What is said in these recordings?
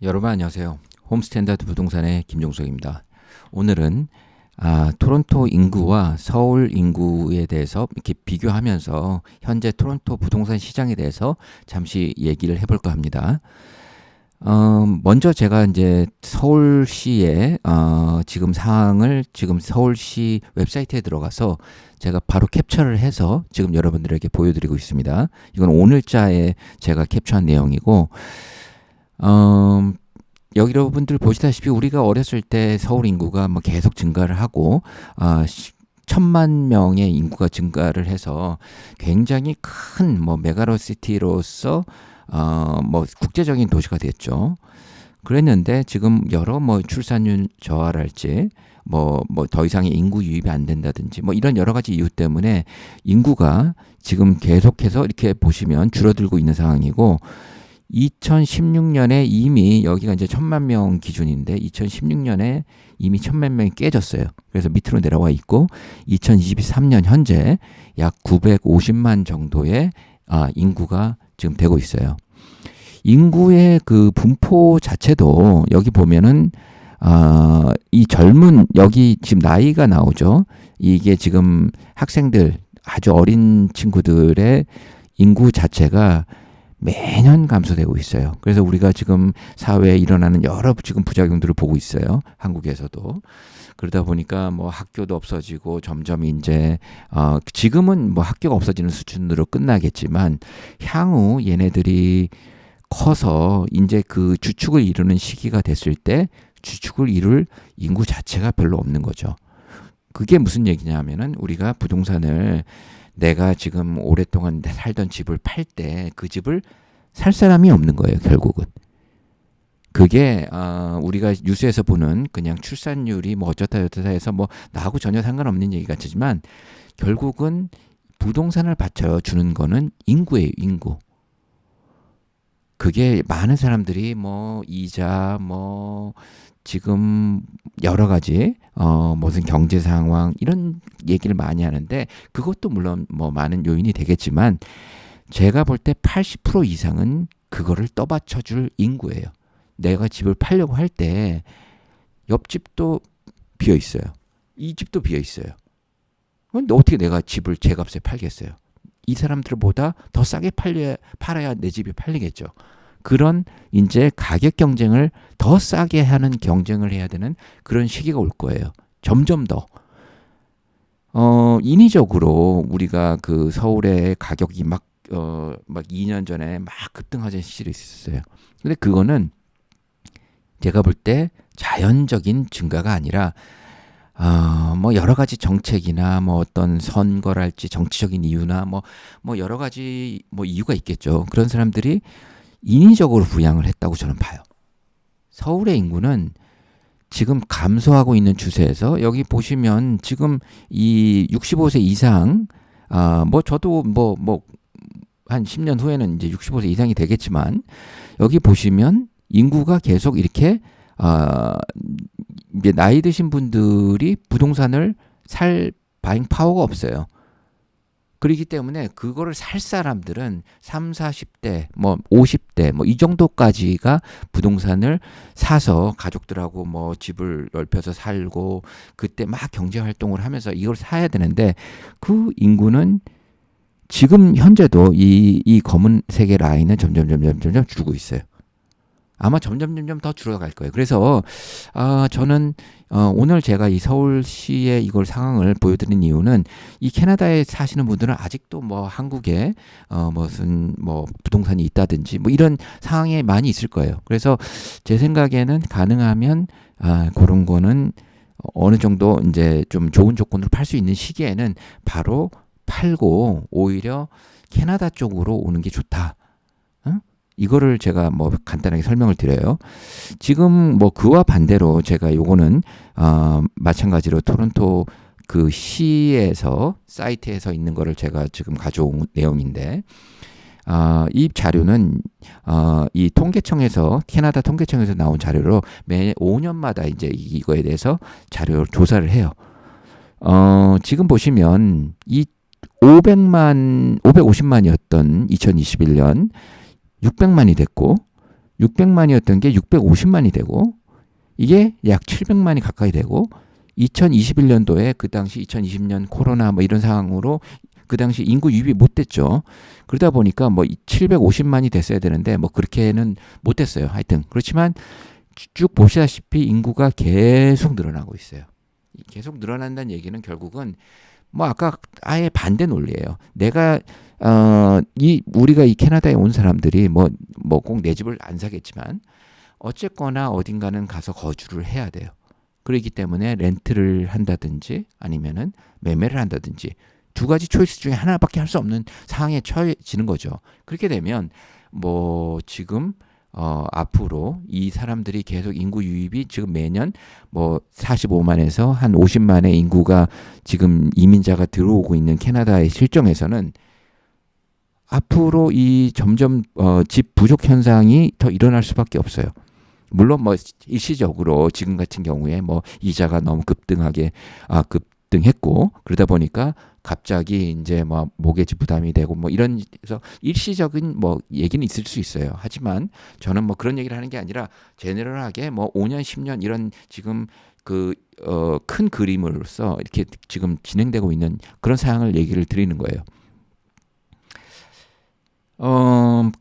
여러분 안녕하세요. 홈스탠다드 부동산의 김종석입니다. 오늘은 토론토 인구와 서울 인구에 대해서 이렇게 비교하면서 현재 토론토 부동산 시장에 대해서 잠시 얘기를 해볼까 합니다. 먼저 제가 이제 서울시의 지금 상황을 지금 서울시 웹사이트에 들어가서 제가 바로 캡처를 해서 지금 여러분들에게 보여드리고 있습니다. 이건 오늘자에 제가 캡처한 내용이고, 여러분들 보시다시피 우리가 어렸을 때 서울 인구가 뭐 계속 증가를 하고, 1,000만 명의 인구가 증가를 해서 굉장히 큰 뭐 메가로시티로서 뭐 국제적인 도시가 됐죠. 그랬는데 지금 여러 뭐 출산율 저하랄지 뭐 더 이상의 인구 유입이 안 된다든지 뭐 이런 여러 가지 이유 때문에 인구가 지금 계속해서 이렇게 보시면 줄어들고 있는 상황이고, 2016년에 이미 여기가 이제 1,000만 명 기준인데 2016년에 이미 1,000만 명이 깨졌어요. 그래서 밑으로 내려와 있고 2023년 현재 약 950만 정도의 인구가 지금 되고 있어요. 인구의 그 분포 자체도 여기 보면은 이 젊은 여기 지금 나이가 나오죠. 이게 지금 학생들 아주 어린 친구들의 인구 자체가 매년 감소되고 있어요. 그래서 우리가 지금 사회에 일어나는 여러 지금 부작용들을 보고 있어요. 한국에서도. 그러다 보니까 뭐 학교도 없어지고 점점 이제 지금은 뭐 학교가 없어지는 수준으로 끝나겠지만 향후 얘네들이 커서 이제 그 주축을 이루는 시기가 됐을 때 주축을 이룰 인구 자체가 별로 없는 거죠. 그게 무슨 얘기냐면은 우리가 부동산을 내가 지금 오랫동안 살던 집을 팔 때 그 집을 살 사람이 없는 거예요, 결국은. 그게 우리가 뉴스에서 보는 그냥 출산율이 뭐 어쩌다 저쩌다 해서 뭐 나하고 전혀 상관없는 얘기 같지만 결국은 부동산을 받쳐주는 거는 인구예요, 인구. 그게 많은 사람들이 뭐 이자 뭐 지금 여러 가지 무슨 경제 상황 이런 얘기를 많이 하는데 그것도 물론 뭐 많은 요인이 되겠지만 제가 볼 때 80% 이상은 그거를 떠받쳐줄 인구예요. 내가 집을 팔려고 할 때 옆집도 비어 있어요. 이 집도 비어 있어요. 근데 어떻게 내가 집을 제값에 팔겠어요? 이 사람들보다 더 싸게 팔아야 내 집이 팔리겠죠. 그런 이제 가격 경쟁을 더 싸게 하는 경쟁을 해야 되는 그런 시기가 올 거예요. 점점 더. 인위적으로 우리가 그 서울의 가격이 막 2년 전에 막 급등하던 시절이 있었어요. 근데 그거는 제가 볼 때 자연적인 증가가 아니라 뭐 여러 가지 정책이나 뭐 어떤 선거랄지 정치적인 이유나 뭐 여러 가지 뭐 이유가 있겠죠. 그런 사람들이 인위적으로 부양을 했다고 저는 봐요. 서울의 인구는 지금 감소하고 있는 추세에서 여기 보시면 지금 이 65세 이상 뭐 저도 뭐 한 10년 후에는 이제 65세 이상이 되겠지만 여기 보시면 인구가 계속 이렇게 이제 나이 드신 분들이 부동산을 살 바잉 파워가 없어요. 그렇기 때문에 그거를 살 사람들은 3, 40대, 뭐 50대, 뭐 이 정도까지가 부동산을 사서 가족들하고 뭐 집을 넓혀서 살고 그때 막 경제 활동을 하면서 이걸 사야 되는데 그 인구는 지금 현재도 이 검은색의 라인은 점점 줄고 있어요. 아마 점점 더 줄어갈 거예요. 그래서 저는 오늘 제가 이 서울시의 이걸 상황을 보여드린 이유는 이 캐나다에 사시는 분들은 아직도 뭐 한국에 무슨 뭐 부동산이 있다든지 뭐 이런 상황에 많이 있을 거예요. 그래서 제 생각에는 가능하면 그런 거는 어느 정도 이제 좀 좋은 조건으로 팔 수 있는 시기에는 바로 팔고 오히려 캐나다 쪽으로 오는 게 좋다. 이거를 제가 뭐 간단하게 설명을 드려요. 지금 뭐 그와 반대로 제가 요거는 마찬가지로 토론토 그 시에서 사이트에서 있는 거를 제가 지금 가져온 내용인데 이 자료는 이 통계청에서 캐나다 통계청에서 나온 자료로 매 5년마다 이제 이거에 대해서 자료 조사를 해요. 지금 보시면 이 550만이었던 2021년 600만이 됐고 600만이었던 게 650만이 되고 이게 약 700만이 가까이 되고 2021년도에 그 당시 2020년 코로나 뭐 이런 상황으로 그 당시 인구 유입이 못 됐죠. 그러다 보니까 뭐 750만이 됐어야 되는데 뭐 그렇게는 못 됐어요. 하여튼 그렇지만 쭉 보시다시피 인구가 계속 늘어나고 있어요. 계속 늘어난다는 얘기는 결국은 뭐 아까 아예 반대 논리예요. 내가 우리가 이 캐나다에 온 사람들이 뭐 꼭 내 집을 안 사겠지만 어쨌거나 어딘가는 가서 거주를 해야 돼요. 그렇기 때문에 렌트를 한다든지 아니면은 매매를 한다든지 두 가지 초이스 중에 하나밖에 할 수 없는 상황에 처해지는 거죠. 그렇게 되면 뭐 지금 앞으로 이 사람들이 계속 인구 유입이 지금 매년 뭐 45만에서 한 50만의 인구가 지금 이민자가 들어오고 있는 캐나다의 실정에서는 앞으로 이 점점 집 부족 현상이 더 일어날 수밖에 없어요. 물론 뭐 일시적으로 지금 같은 경우에 뭐 이자가 너무 급등했고 그러다 보니까 갑자기 이제 뭐 모기지 부담이 되고 뭐 이런 그래서 일시적인 뭐 얘기는 있을 수 있어요. 하지만 저는 뭐 그런 얘기를 하는 게 아니라 제너럴하게 뭐 5년, 10년 이런 지금 큰 그림으로서 이렇게 지금 진행되고 있는 그런 상황을 얘기를 드리는 거예요.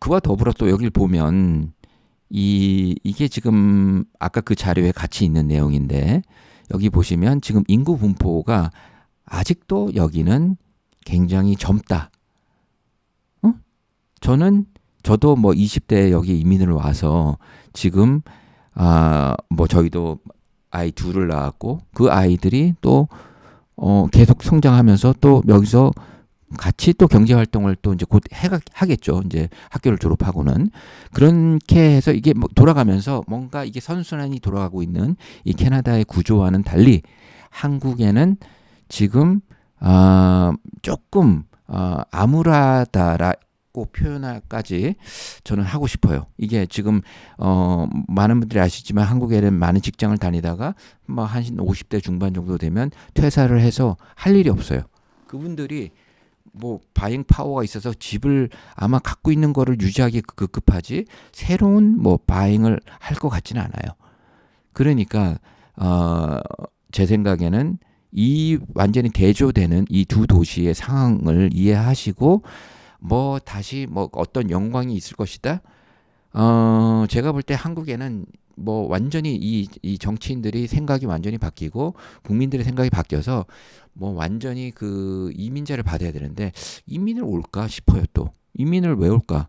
그와 더불어 또 여기를 보면 이게 지금 아까 그 자료에 같이 있는 내용인데 여기 보시면 지금 인구 분포가 아직도 여기는 굉장히 젊다. 저도 뭐 20대에 여기 이민을 와서 지금 뭐 저희도 아이 둘을 낳았고 그 아이들이 또 계속 성장하면서 또 여기서 같이 또 경제 활동을 또 이제 곧 하겠죠. 이제 학교를 졸업하고는 그렇게 해서 이게 뭐 돌아가면서 뭔가 이게 선순환이 돌아가고 있는 이 캐나다의 구조와는 달리 한국에는 지금 조금 암울하다라고 표현할까지 저는 하고 싶어요. 이게 지금 많은 분들이 아시지만 한국에는 많은 직장을 다니다가 뭐 한 50대 중반 정도 되면 퇴사를 해서 할 일이 없어요. 그분들이 뭐 바잉 파워가 있어서 집을 아마 갖고 있는 거를 유지하기 급급하지 새로운 뭐 바잉을 할 것 같지는 않아요. 그러니까 제 생각에는 이 완전히 대조되는 이 두 도시의 상황을 이해하시고 뭐 다시 뭐 어떤 영광이 있을 것이다. 제가 볼 때 한국에는 뭐 완전히 이 정치인들이 생각이 완전히 바뀌고 국민들의 생각이 바뀌어서 뭐 완전히 그 이민자를 받아야 되는데 이민을 올까 싶어요. 또 이민을 왜 올까?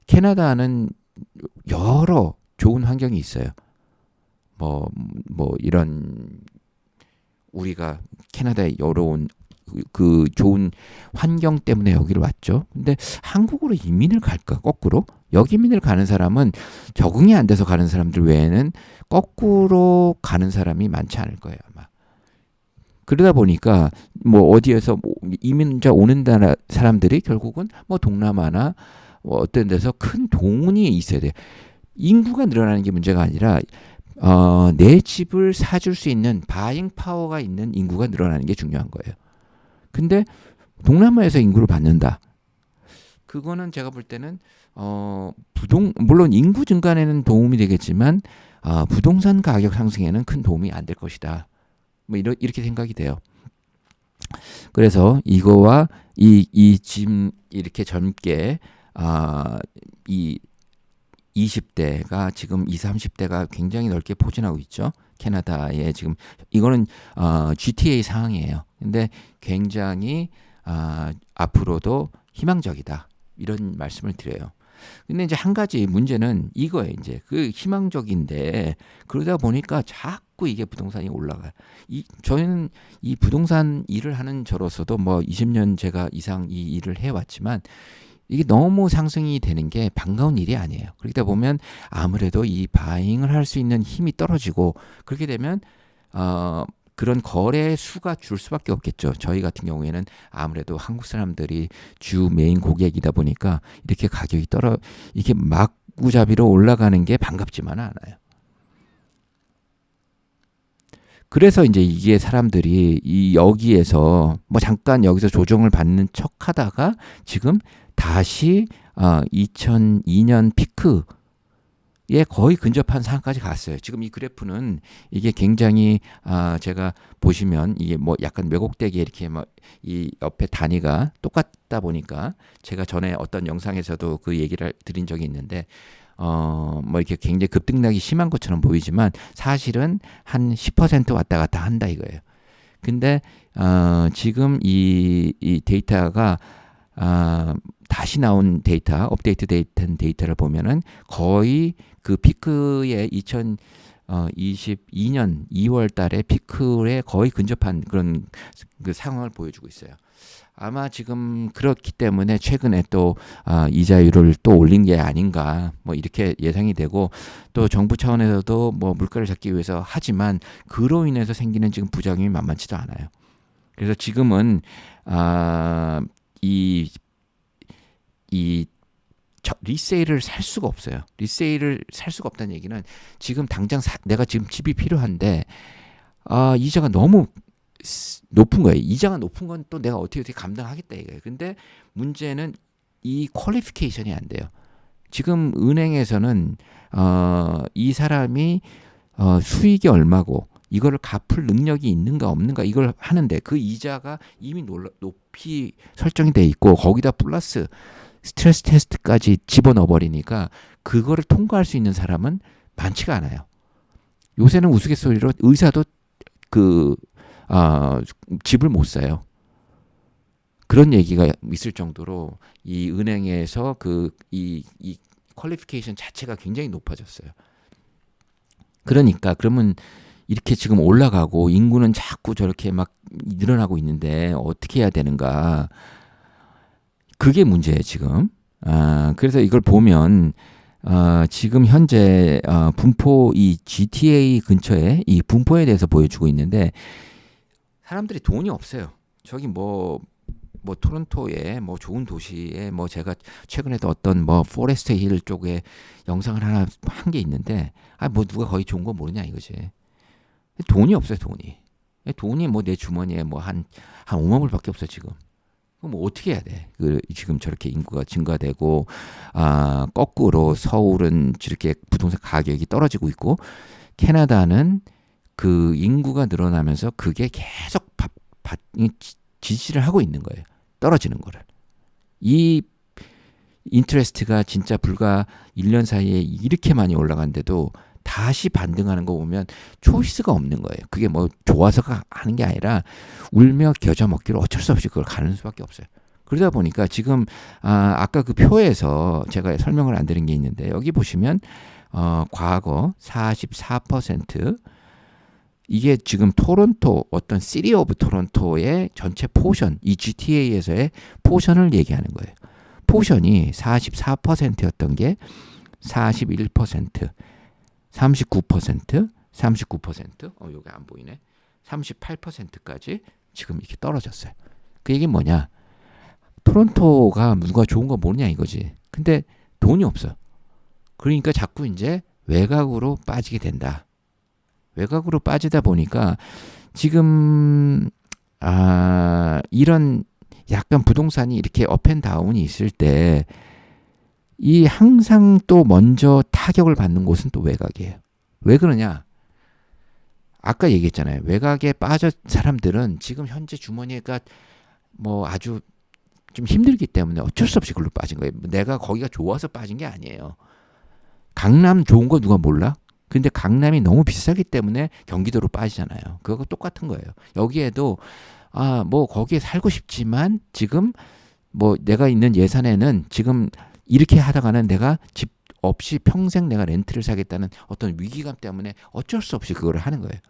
캐나다는 여러 좋은 환경이 있어요. 뭐 이런 우리가 캐나다에 여러온 그 좋은 환경 때문에 여기를 왔죠. 근데 한국으로 이민을 갈까? 거꾸로? 여기 이민을 가는 사람은 적응이 안 돼서 가는 사람들 외에는 거꾸로 가는 사람이 많지 않을 거예요, 아마. 그러다 보니까 뭐 어디에서 이민자 오는 사람들이 결국은 뭐 동남아나 뭐 어떤 데서 큰 돈이 있어야 돼. 인구가 늘어나는 게 문제가 아니라 내 집을 사줄 수 있는 바잉 파워가 있는 인구가 늘어나는 게 중요한 거예요. 근데 동남아에서 인구를 받는다. 그거는 제가 볼 때는 물론 인구 증가에는 도움이 되겠지만 부동산 가격 상승에는 큰 도움이 안 될 것이다. 뭐 이렇게 생각이 돼요. 그래서 이거와 지금 이렇게 젊게 이 20대가 지금 20, 30대가 굉장히 넓게 포진하고 있죠. 캐나다에 지금 이거는 GTA 상황이에요. 근데 굉장히 앞으로도 희망적이다. 이런 말씀을 드려요. 근데 이제 한 가지 문제는 이거예요. 이제 그 희망적인데 그러다 보니까 자꾸 이게 부동산이 올라가요. 저희는 이 부동산 일을 하는 저로서도 뭐 20년 제가 이상 이 일을 해왔지만 이게 너무 상승이 되는 게 반가운 일이 아니에요. 그러다 보면 아무래도 이 바잉을 할 수 있는 힘이 떨어지고 그렇게 되면 그런 거래 수가 줄 수밖에 없겠죠. 저희 같은 경우에는 아무래도 한국 사람들이 주 메인 고객이다 보니까 이렇게 가격이 이렇게 막구잡이로 올라가는 게 반갑지만은 않아요. 그래서 이제 이게 사람들이 여기에서 뭐 잠깐 여기서 조정을 받는 척 하다가 지금 다시 2002년 피크에 거의 근접한 상황까지 갔어요. 지금 이 그래프는 이게 굉장히 제가 보시면 이게 뭐 약간 왜곡되게 이렇게 막 이 옆에 단위가 똑같다 보니까 제가 전에 어떤 영상에서도 그 얘기를 드린 적이 있는데 뭐 이렇게 굉장히 급등락이 심한 것처럼 보이지만 사실은 한 10% 왔다 갔다 한다 이거예요. 근데 지금 이 데이터가 다시 나온 데이터, 업데이트 된 데이터를 보면은 거의 그 피크의 2022년 2월 달에 피크에 거의 근접한 그런 그 상황을 보여주고 있어요. 아마 지금 그렇기 때문에 최근에 또 이자율을 또 올린 게 아닌가 뭐 이렇게 예상이 되고 또 정부 차원에서도 뭐 물가를 잡기 위해서 하지만 그로 인해서 생기는 지금 부작용이 만만치도 않아요. 그래서 지금은 이 리세일을 살 수가 없어요. 리세일을 살 수가 없다는 얘기는 지금 당장 내가 지금 집이 필요한데 이자가 너무 높은 거예요. 이자가 높은 건 또 내가 어떻게 감당하겠다 이거예요. 근데 문제는 이 퀄리피케이션이 안 돼요. 지금 은행에서는 이 사람이 수익이 얼마고 이거를 갚을 능력이 있는가 없는가 이걸 하는데 그 이자가 이미 높이 설정이 돼 있고 거기다 플러스 스트레스 테스트까지 집어넣어 버리니까 그거를 통과할 수 있는 사람은 많지가 않아요. 요새는 우스갯소리로 의사도 그 집을 못 사요. 그런 얘기가 있을 정도로 이 은행에서 이 퀄리피케이션 자체가 굉장히 높아졌어요. 그러니까 그러면 이렇게 지금 올라가고 인구는 자꾸 저렇게 막 늘어나고 있는데 어떻게 해야 되는가? 그게 문제예요, 지금. 그래서 이걸 보면 지금 현재 분포 이 GTA 근처에 이 분포에 대해서 보여주고 있는데 사람들이 돈이 없어요. 저기 뭐 토론토에 뭐 좋은 도시에 뭐 제가 최근에도 어떤 뭐 포레스트 힐 쪽에 영상을 하나 한 게 있는데 뭐 누가 거기 좋은 거 모르냐 이거지. 돈이 없어요, 돈이. 돈이 뭐 내 주머니에 뭐 한 5만 불밖에 없어 지금. 그럼 뭐 어떻게 해야 돼? 지금 저렇게 인구가 증가되고 거꾸로 서울은 저렇게 부동산 가격이 떨어지고 있고 캐나다는 그 인구가 늘어나면서 그게 계속 지지를 하고 있는 거예요. 떨어지는 거를. 이 인트레스트가 진짜 불과 1년 사이에 이렇게 많이 올라간데도 다시 반등하는 거 보면 초이스가 없는 거예요. 그게 뭐 좋아서가 하는 게 아니라 울며 겨자 먹기로 어쩔 수 없이 그걸 가는 수밖에 없어요. 그러다 보니까 지금 아까 그 표에서 제가 설명을 안 드린 게 있는데 여기 보시면 과거 44% 이게 지금 토론토 어떤 시티 오브 토론토의 전체 포션 이 GTA에서의 포션을 얘기하는 거예요. 포션이 44%였던 게 41%, 39%, 39%, 여기 안 보이네. 38%까지 지금 이렇게 떨어졌어요. 그 얘기는 뭐냐? 토론토가 누가 좋은 거 모르냐 이거지. 근데 돈이 없어. 그러니까 자꾸 이제 외곽으로 빠지게 된다. 외곽으로 빠지다 보니까 지금 이런 약간 부동산이 이렇게 업앤다운이 있을 때 이 항상 또 먼저 타격을 받는 곳은 또 외곽이에요. 왜 그러냐? 아까 얘기했잖아요. 외곽에 빠진 사람들은 지금 현재 주머니가 뭐 아주 좀 힘들기 때문에 어쩔 수 없이 그걸로 빠진 거예요. 내가 거기가 좋아서 빠진 게 아니에요. 강남 좋은 거 누가 몰라? 근데 강남이 너무 비싸기 때문에 경기도로 빠지잖아요. 그거 똑같은 거예요. 여기에도 뭐 거기에 살고 싶지만 지금 뭐 내가 있는 예산에는 지금 이렇게 하다가는 내가 집 없이 평생 내가 렌트를 사겠다는 어떤 위기감 때문에 어쩔 수 없이 그걸 하는 거예요.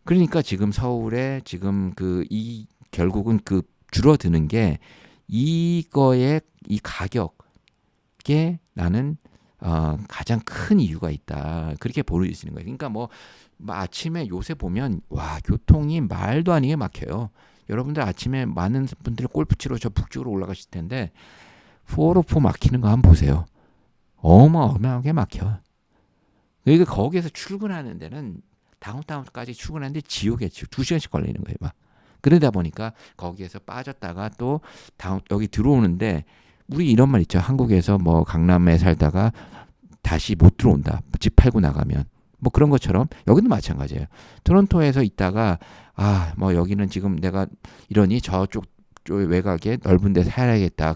그러니까 지금 서울에 지금 결국은 줄어드는 게 이거의 이 가격에 나는 가장 큰 이유가 있다. 그렇게 보여지는 거예요. 그러니까 뭐 아침에 요새 보면 와 교통이 말도 아니게 막혀요. 여러분들 아침에 많은 분들이 골프 치러 저 북쪽으로 올라가실 텐데 404 막히는 거 한번 보세요. 어마어마하게 막혀. 그러니까 거기에서 출근하는 데는 다운타운까지 출근하는데 지옥에 2시간씩 걸리는 거예요. 막. 그러다 보니까 거기에서 빠졌다가 또 여기 들어오는데 우리 이런 말 있죠. 한국에서 뭐 강남에 살다가 다시 못 들어온다. 집 팔고 나가면. 뭐 그런 것처럼 여기도 마찬가지예요. 토론토에서 있다가 뭐 여기는 지금 내가 이러니 저쪽 외곽에 넓은 데 살아야겠다.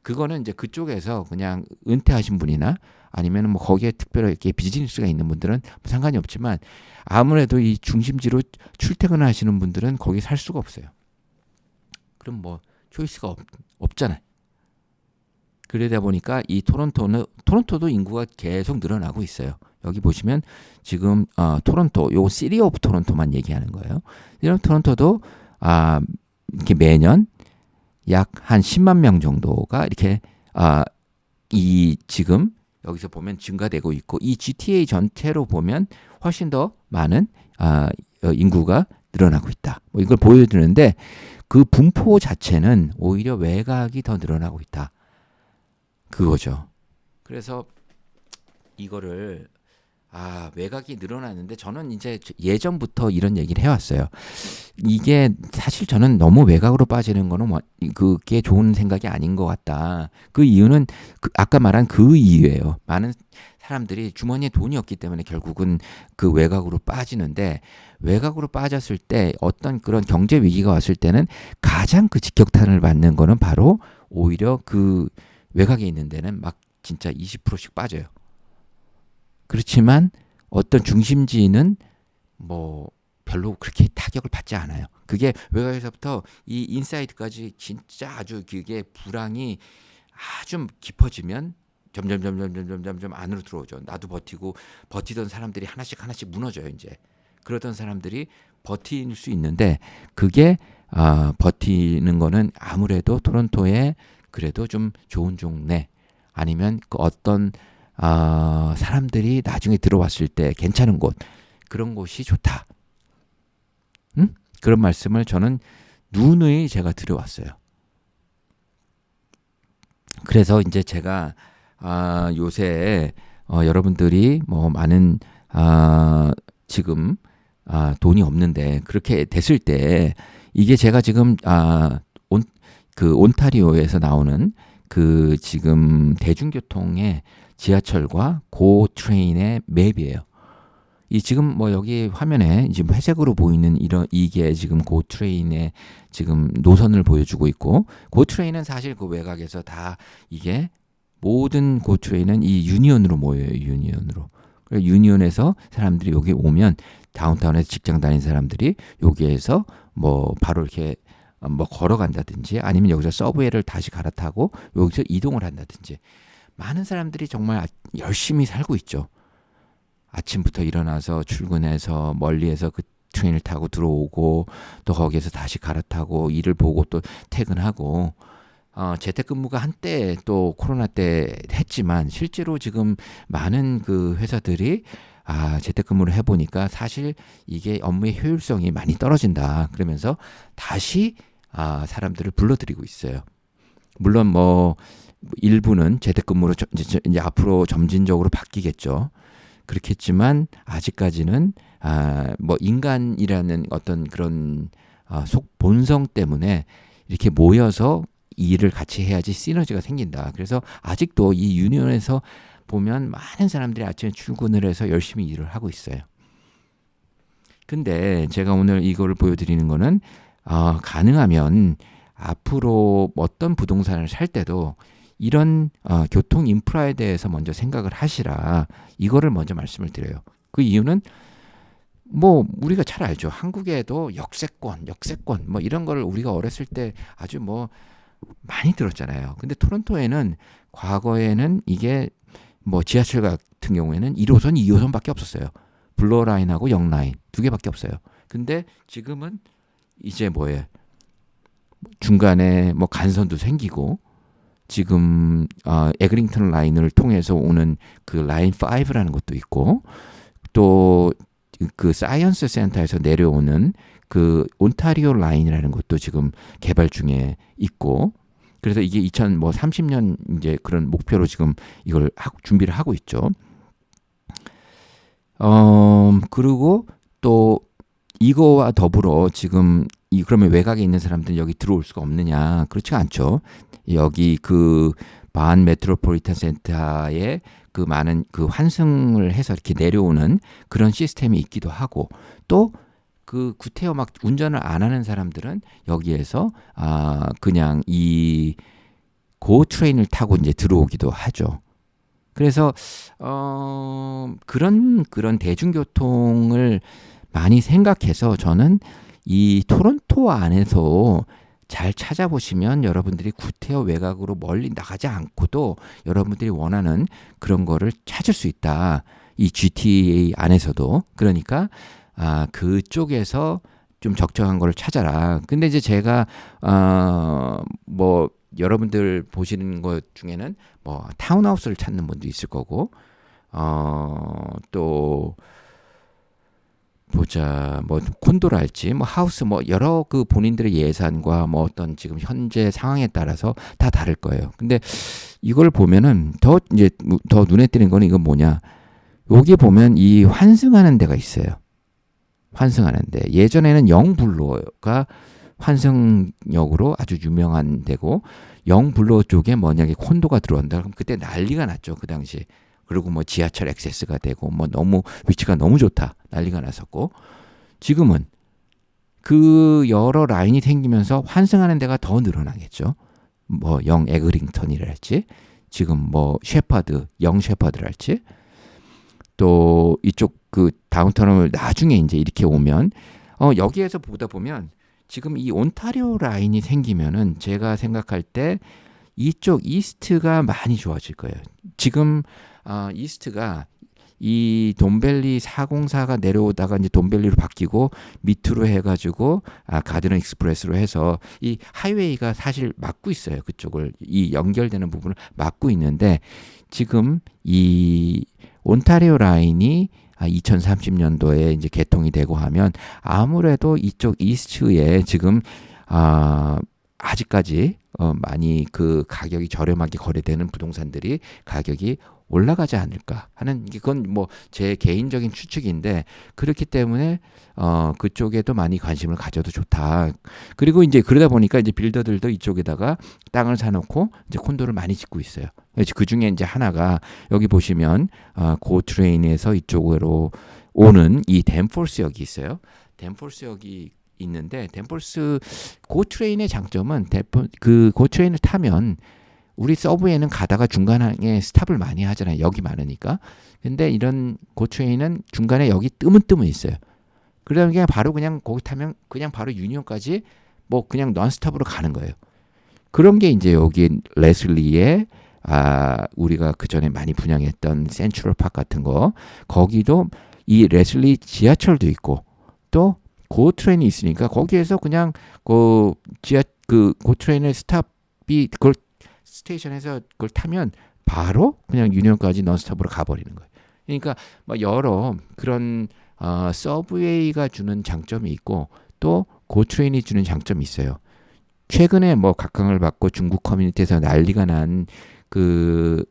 그거는 이제 그쪽에서 그냥 은퇴하신 분이나 아니면 뭐 거기에 특별히 이렇게 비즈니스가 있는 분들은 상관이 없지만 아무래도 이 중심지로 출퇴근하시는 분들은 거기 살 수가 없어요. 그럼 뭐 초이스가 없잖아요. 그러다 보니까 이 토론토도 인구가 계속 늘어나고 있어요. 여기 보시면 지금 토론토 요 시리 오브 토론토만 얘기하는 거예요. 이런 토론토도 이렇게 매년 약 한 10만 명 정도가 이렇게 이 지금 여기서 보면 증가되고 있고 이 GTA 전체로 보면 훨씬 더 많은 인구가 늘어나고 있다. 뭐 이걸 보여드리는데 그 분포 자체는 오히려 외곽이 더 늘어나고 있다. 그거죠. 그래서 이거를 외곽이 늘어나는데 저는 이제 예전부터 이런 얘기를 해왔어요. 이게 사실 저는 너무 외곽으로 빠지는 거는 그게 좋은 생각이 아닌 것 같다. 그 이유는 아까 말한 그 이유예요. 많은 사람들이 주머니에 돈이 없기 때문에 결국은 그 외곽으로 빠지는데 외곽으로 빠졌을 때 어떤 그런 경제 위기가 왔을 때는 가장 그 직격탄을 받는 거는 바로 오히려 그 외곽에 있는 데는 막 진짜 20%씩 빠져요. 그렇지만 어떤 중심지는 뭐 별로 그렇게 타격을 받지 않아요. 그게 외곽에서부터 이 인사이드까지 진짜 아주 그게 불황이 아주 깊어지면 점점 안으로 들어오죠. 나도 버티던 사람들이 하나씩 무너져요. 이제 그러던 사람들이 버틸 수 있는데 그게 버티는 거는 아무래도 토론토에 그래도 좀 좋은 동네 아니면 그 어떤 사람들이 나중에 들어왔을 때 괜찮은 곳 그런 곳이 좋다. 그런 말씀을 저는 누누이 제가 드려왔어요. 그래서 이제 제가 요새 여러분들이 뭐 많은 지금 돈이 없는데 그렇게 됐을 때 이게 제가 지금 온타리오에서 나오는 그 지금 대중교통의 지하철과 고 트레인의 맵이에요. 이 지금 뭐 여기 화면에 지금 회색으로 보이는 이게 지금 고 트레인의 지금 노선을 보여주고 있고 고 트레인은 사실 그 외곽에서 다 이게 모든 고 트레인은 이 유니온으로 모여요. 유니온으로. 유니온에서 사람들이 여기 오면 다운타운에서 직장 다니는 사람들이 여기에서 뭐 바로 이렇게 뭐 걸어간다든지 아니면 여기서 서브웨이를 다시 갈아타고 여기서 이동을 한다든지 많은 사람들이 정말 열심히 살고 있죠. 아침부터 일어나서 출근해서 멀리에서 그 트레인을 타고 들어오고 또 거기에서 다시 갈아타고 일을 보고 또 퇴근하고 재택근무가 한때 또 코로나 때 했지만 실제로 지금 많은 그 회사들이 재택근무를 해보니까 사실 이게 업무의 효율성이 많이 떨어진다. 그러면서 다시 사람들을 불러들이고 있어요. 물론 뭐 일부는 재택근무로 이제 앞으로 점진적으로 바뀌겠죠. 그렇겠지만 아직까지는 뭐 인간이라는 어떤 그런 본성 때문에 이렇게 모여서 일을 같이 해야지 시너지가 생긴다. 그래서 아직도 이 유니온에서 보면 많은 사람들이 아침에 출근을 해서 열심히 일을 하고 있어요. 근데 제가 오늘 이거를 보여드리는 거는 가능하면 앞으로 어떤 부동산을 살 때도 이런 교통 인프라에 대해서 먼저 생각을 하시라. 이거를 먼저 말씀을 드려요. 그 이유는 뭐 우리가 잘 알죠. 한국에도 역세권 뭐 이런 거를 우리가 어렸을 때 아주 뭐 많이 들었잖아요. 근데 토론토에는 과거에는 이게 뭐 지하철 같은 경우에는 1호선, 2호선밖에 없었어요. 블러라인하고 영라인 두 개밖에 없어요. 근데 지금은 이제 뭐예요? 중간에 뭐 간선도 생기고 지금 에그링턴 라인을 통해서 오는 그 라인 5라는 것도 있고 또 그 사이언스 센터에서 내려오는 그 온타리오 라인이라는 것도 지금 개발 중에 있고 그래서 이게 2030년 이제 그런 목표로 지금 이걸 준비를 하고 있죠. 그리고 또 이거와 더불어 지금 그러면 외곽에 있는 사람들은 여기 들어올 수가 없느냐? 그렇지가 않죠. 여기 그 반 메트로폴리탄 센터에 그 많은 그 환승을 해서 이렇게 내려오는 그런 시스템이 있기도 하고, 또 그 구태여 막 운전을 안 하는 사람들은 여기에서 그냥 이 고 트레인을 타고 이제 들어오기도 하죠. 그래서 그런 대중교통을 많이 생각해서 저는 이 토론토 안에서 잘 찾아보시면 여러분들이 구태여 외곽으로 멀리 나가지 않고도 여러분들이 원하는 그런 거를 찾을 수 있다. 이 GTA 안에서도. 그러니까 그쪽에서 좀 적정한 거를 찾아라. 근데 이제 제가 뭐 여러분들 보시는 것 중에는 뭐 타운하우스를 찾는 분도 있을 거고, 또 보자, 뭐 콘도랄지 뭐 하우스, 뭐 여러 그 본인들의 예산과 뭐 어떤 지금 현재 상황에 따라서 다 다를 거예요. 근데 이걸 보면은 더 이제 더 눈에 띄는 거는 이건 뭐냐? 여기 보면 이 환승하는 데가 있어요. 환승하는 데. 예전에는 영블로가 환승역으로 아주 유명한 데고, 영블로 쪽에 만약에 콘도가 들어온다 그럼 그때 난리가 났죠, 그 당시. 그리고 뭐 지하철 액세스가 되고 뭐 너무 위치가 너무 좋다 난리가 났었고, 지금은 그 여러 라인이 생기면서 환승하는 데가 더 늘어나겠죠. 뭐 영 에그링턴이랄지, 지금 뭐 셰퍼드, 영 셰퍼드랄지, 또 이쪽 그 다운타운을 나중에 이제 이렇게 오면 여기에서 보다 보면 지금 이 온타리오 라인이 생기면은 제가 생각할 때 이쪽 이스트가 많이 좋아질 거예요. 지금 이스트가 이 돈벨리 404가 내려오다가 이제 돈벨리로 바뀌고 밑으로 해가지고 가든 익스프레스로 해서 이 하이웨이가 사실 막고 있어요. 그쪽을, 이 연결되는 부분을 막고 있는데, 지금 이 온타리오 라인이 2030년도에 이제 개통이 되고 하면 아무래도 이쪽 이스트에 지금 아직까지 많이 그 가격이 저렴하게 거래되는 부동산들이 가격이 올라가지 않을까 하는, 이건 뭐 제 개인적인 추측인데, 그렇기 때문에 그쪽에도 많이 관심을 가져도 좋다. 그리고 이제 그러다 보니까 이제 빌더들도 이쪽에다가 땅을 사놓고 이제 콘도를 많이 짓고 있어요. 그 중에 이제 하나가 여기 보시면 고 트레인에서 이쪽으로 오는 이 댄포스역이 있어요. 댄포스역이 있는데, 댄포스 고 트레인의 장점은 그 고 트레인을 타면 우리 서브웨이는 가다가 중간에 스탑을 많이 하잖아요. 역이 많으니까. 근데 이런 고트레인은 중간에 역이 뜨문뜨문 있어요. 그러다 그냥 바로 그냥 거기 타면 그냥 바로 유니온까지 뭐 그냥 넌스톱으로 가는 거예요. 그런 게 이제 여기 레슬리의 우리가 그 전에 많이 분양했던 센트럴 파크 같은 거, 거기도 이 레슬리 지하철도 있고 또 고트레인이 있으니까 거기에서 그냥 그 고트레인의 스탑이 그걸 스테이션에서 그걸 타면 바로 그냥 유니온까지 넌스톱으로 가버리는 거예요. 그러니까 뭐 여러 그런 서브웨이가 주는 장점이 있고 또 고트레인이 주는 장점이 있어요. 최근에 뭐 각광을 받고 중국 커뮤니티에서 난리가 난 그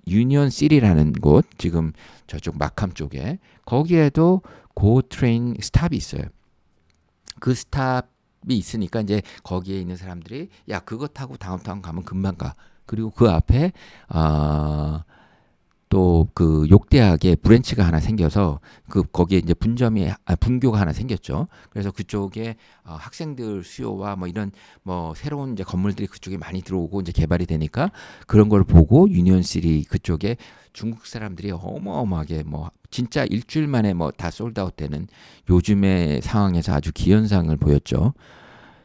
유니온 시리라는 곳, 지금 저쪽 마캄 쪽에, 거기에도 고트레인 스탑이 있어요. 그 스탑이 있으니까 이제 거기에 있는 사람들이 야 그거 타고 다운타운 가면 금방 가. 그리고 그 앞에 또 그 욕대하게 브랜치가 하나 생겨서 거기에 이제 분교가 하나 생겼죠. 그래서 그쪽에 학생들 수요와 뭐 이런 뭐 새로운 이제 건물들이 그쪽에 많이 들어오고 이제 개발이 되니까 그런 걸 보고 유니온시리 그쪽에 중국 사람들이 어마어마하게 뭐 진짜 일주일 만에 뭐 다 솔드아웃 되는 요즘의 상황에서 아주 기현상을 보였죠.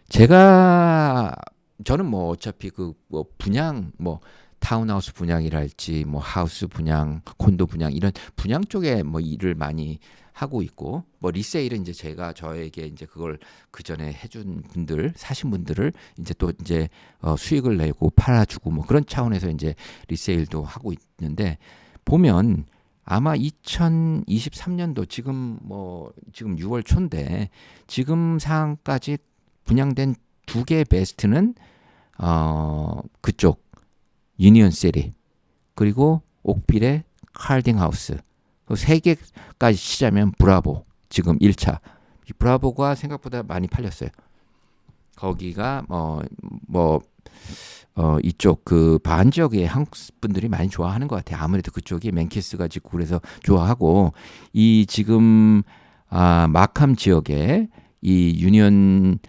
저는 뭐 어차피 뭐 분양, 뭐 타운하우스 분양이랄지 뭐 하우스 분양, 콘도 분양, 이런 분양 쪽에 뭐 일을 많이 하고 있고, 뭐 리세일은 이제 저에게 이제 그걸 그 전에 해준 분들, 사신 분들을 이제 또 이제 수익을 내고 팔아주고 뭐 그런 차원에서 이제 리세일도 하고 있는데, 보면 아마 2023년도 지금 6월 초인데 지금 상황까지 분양된 두 개의 베스트는 그쪽 유니온시리, 그리고 옥빌의 칼딩하우스, 세 개까지 치자면 브라보, 지금 1차 브라보가 생각보다 많이 팔렸어요. 거기가 이쪽 그 반 지역의 한국 분들이 많이 좋아하는 것 같아요. 아무래도 그쪽이 맨키스가 짓고 그래서 좋아하고 이 지금 마캄 지역에 이 유니언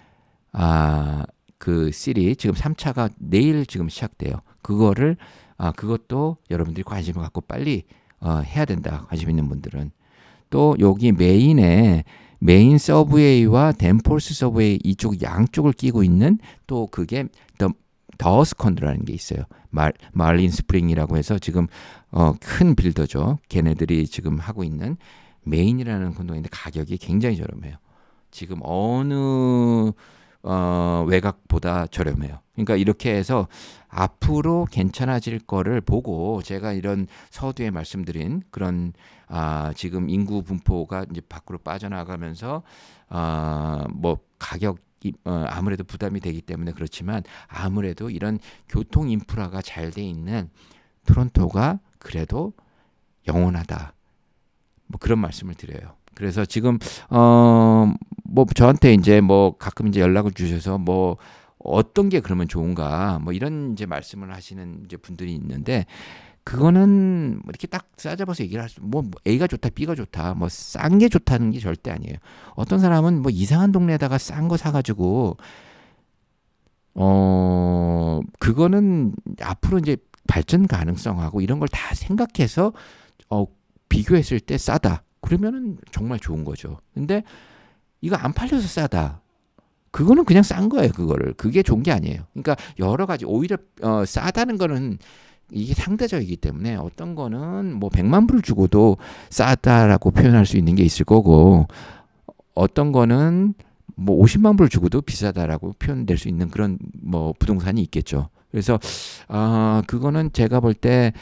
그 시리 지금 3차가 내일 지금 시작돼요. 그것도 여러분들이 관심을 갖고 빨리 해야 된다. 관심 있는 분들은 또 여기 메인 서브웨이와 댄포스 서브웨이 이쪽 양쪽을 끼고 있는 또 그게 더 스컨드라는 게 있어요. 말린 스프링이라고 해서 지금 큰 빌더죠. 걔네들이 지금 하고 있는 메인이라는 건동인데 가격이 굉장히 저렴해요. 지금 어느 외곽보다 저렴해요. 그러니까 이렇게 해서 앞으로 괜찮아질 거를 보고 제가 이런 서두에 말씀드린 그런 지금 인구 분포가 이제 밖으로 빠져나가면서 뭐 가격 아무래도 부담이 되기 때문에 그렇지만 아무래도 이런 교통 인프라가 잘 돼 있는 토론토가 그래도 영원하다. 뭐 그런 말씀을 드려요. 그래서 지금 뭐 저한테 이제 뭐 가끔 이제 연락을 주셔서 뭐 어떤 게 그러면 좋은가 뭐 이런 이제 말씀을 하시는 이제 분들이 있는데 그거는 이렇게 딱 싸잡아서 얘기를 할 수, 뭐 A가 좋다, B가 좋다, 뭐 싼 게 좋다는 게 절대 아니에요. 어떤 사람은 뭐 이상한 동네에다가 싼 거 사가지고 그거는 앞으로 이제 발전 가능성하고 이런 걸 다 생각해서 비교했을 때 싸다. 그러면은 정말 좋은 거죠. 근데 이거 안 팔려서 싸다. 그거는 그냥 싼 거예요. 그게 좋은 게 아니에요. 그러니까 여러 가지 오히려 싸다는 거는 이게 상대적이기 때문에 어떤 거는 뭐 100만 불을 주고도 싸다라고 표현할 수 있는 게 있을 거고 어떤 거는 뭐 50만 불을 주고도 비싸다라고 표현될 수 있는 그런 뭐 부동산이 있겠죠. 그래서 그거는 제가 볼 때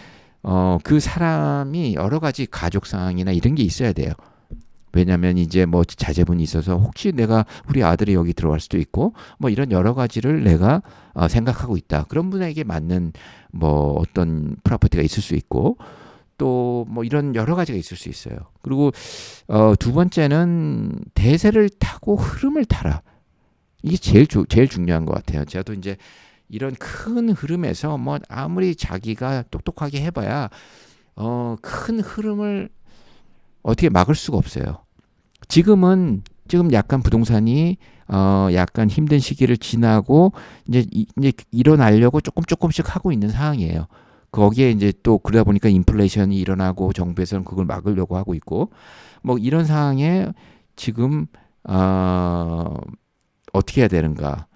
그 사람이 여러 가지 가족 상황이나 이런 게 있어야 돼요. 왜냐하면 이제 뭐 자제분이 있어서 혹시 우리 아들이 여기 들어갈 수도 있고 뭐 이런 여러 가지를 내가 생각하고 있다. 그런 분에게 맞는 뭐 어떤 프로퍼티가 있을 수 있고 또 뭐 이런 여러 가지가 있을 수 있어요. 그리고 두 번째는 대세를 타고 흐름을 타라. 이게 제일 중요한 것 같아요. 제가 또 이제 이런 큰 흐름에서 뭐 아무리 자기가 똑똑하게 해봐야 큰 흐름을 어떻게 막을 수가 없어요. 지금 약간 부동산이 약간 힘든 시기를 지나고 이제 일어나려고 조금씩 하고 있는 상황이에요. 거기에 이제 또 그러다 보니까 인플레이션이 일어나고 정부에서는 그걸 막으려고 하고 있고 뭐 이런 상황에 지금 어떻게 해야 되는가?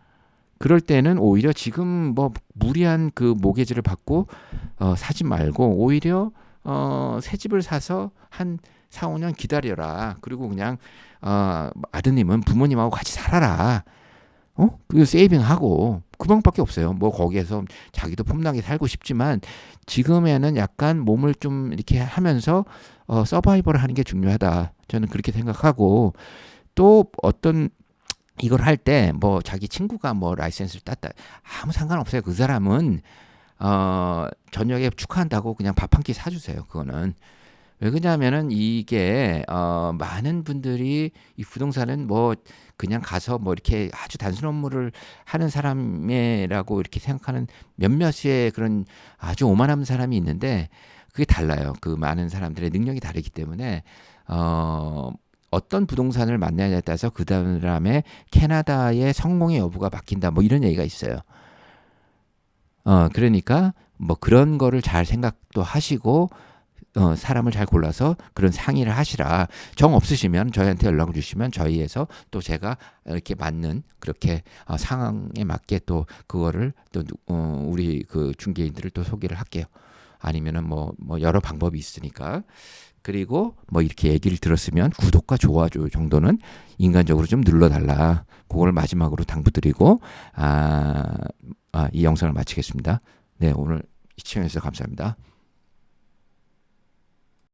그럴 때는 오히려 지금 뭐 무리한 그 모기지를 받고 사지 말고 오히려 새 집을 사서 한 4, 5년 기다려라. 그리고 그냥 아드님은 부모님하고 같이 살아라. 그 세이빙하고 그 방법밖에 없어요. 뭐 거기에서 자기도 폼나게 살고 싶지만 지금에는 약간 몸을 좀 이렇게 하면서 서바이벌을 하는 게 중요하다. 저는 그렇게 생각하고 또 어떤 이걸 할 때 뭐 자기 친구가 뭐 라이센스를 땄다 아무 상관없어요. 그 사람은 저녁에 축하한다고 그냥 밥 한 끼 사주세요. 그거는 왜 그러냐면은 이게 많은 분들이 이 부동산은 뭐 그냥 가서 뭐 이렇게 아주 단순 업무를 하는 사람이라고 이렇게 생각하는 몇몇의 그런 아주 오만한 사람이 있는데 그게 달라요. 그 많은 사람들의 능력이 다르기 때문에 어떤 부동산을 만나냐에 따라서 그 다음에 캐나다의 성공의 여부가 바뀐다. 뭐 이런 얘기가 있어요. 그러니까 뭐 그런 거를 잘 생각도 하시고 사람을 잘 골라서 그런 상의를 하시라. 정 없으시면 저희한테 연락을 주시면 저희에서 또 제가 이렇게 맞는 그렇게 상황에 맞게 또 그거를 또 우리 그 중개인들을 또 소개를 할게요. 아니면은 뭐 여러 방법이 있으니까. 그리고 뭐 이렇게 얘기를 들었으면 구독과 좋아요 정도는 인간적으로 좀 눌러달라. 그걸 마지막으로 당부드리고 이 영상을 마치겠습니다. 네, 오늘 시청해주셔서 감사합니다.